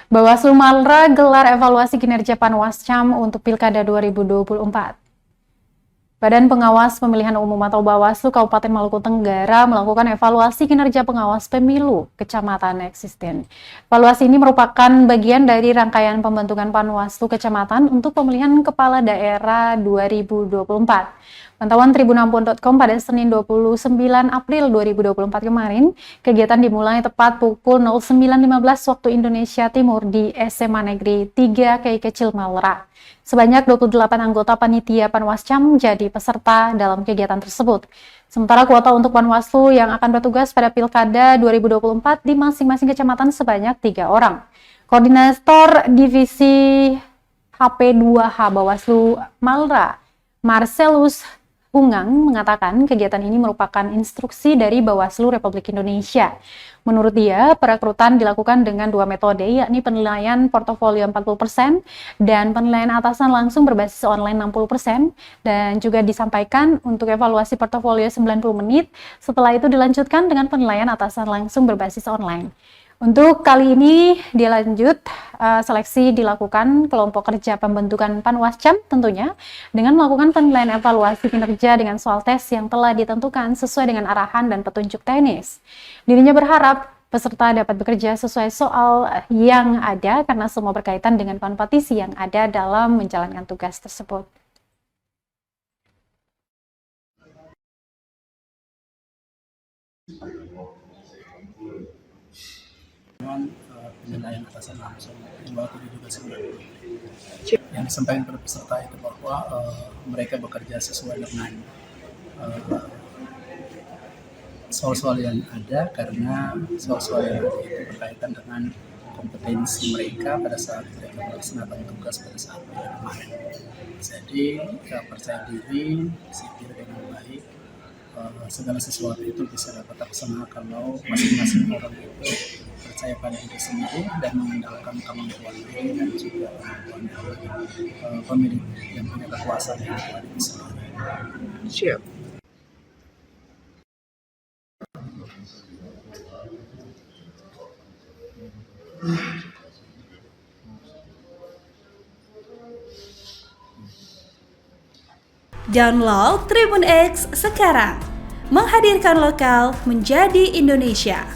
Bawaslu Malra gelar evaluasi kinerja Panwascam untuk Pilkada 2024. Badan Pengawas Pemilihan Umum atau Bawaslu Kabupaten Maluku Tenggara melakukan evaluasi kinerja pengawas pemilu kecamatan eksisten. Evaluasi ini merupakan bagian dari rangkaian pembentukan Panwaslu Kecamatan untuk pemilihan kepala daerah 2024. Pantauan tribunambon.com pada Senin 29 April 2024 kemarin, kegiatan dimulai tepat pukul 09.15 waktu Indonesia Timur di SMA Negeri 3 Kei Kecil Malra. Sebanyak 28 anggota panitia Panwascam jadi peserta dalam kegiatan tersebut. Sementara kuota untuk Panwaslu yang akan bertugas pada Pilkada 2024 di masing-masing kecamatan sebanyak 3 orang. Koordinator Divisi HP2H Bawaslu Malra, Marcelus Ungang, mengatakan kegiatan ini merupakan instruksi dari Bawaslu Republik Indonesia. Menurut dia, perekrutan dilakukan dengan 2 metode, yakni penilaian portofolio 40% dan penilaian atasan langsung berbasis online 60%, dan juga disampaikan untuk evaluasi portofolio 90 menit, setelah itu dilanjutkan dengan penilaian atasan langsung berbasis online. Untuk kali ini dilanjut, seleksi dilakukan kelompok kerja pembentukan Panwascam tentunya dengan melakukan penilaian evaluasi kinerja dengan soal tes yang telah ditentukan sesuai dengan arahan dan petunjuk teknis. Dirinya berharap peserta dapat bekerja sesuai soal yang ada karena semua berkaitan dengan kompetisi yang ada dalam menjalankan tugas tersebut. Penilaian atasan langsung yang waktu diduga sebenarnya yang disampaikan pada peserta itu bahwa mereka bekerja sesuai dengan soal-soal yang ada, karena soal-soal yang ada itu berkaitan dengan kompetensi mereka pada saat mereka melaksanakan tugas pada saat kemarin. Jadi percaya diri, sipil dengan baik, segala sesuatu itu bisa dapat terlaksana kalau masing-masing orang itu percaya pada diri sendiri dan mengandalkan kemampuan diri dan juga kemampuan pemilik yang punya kekuasaan yang ada di sana. Siap. Download Tribun X sekarang, menghadirkan lokal menjadi Indonesia.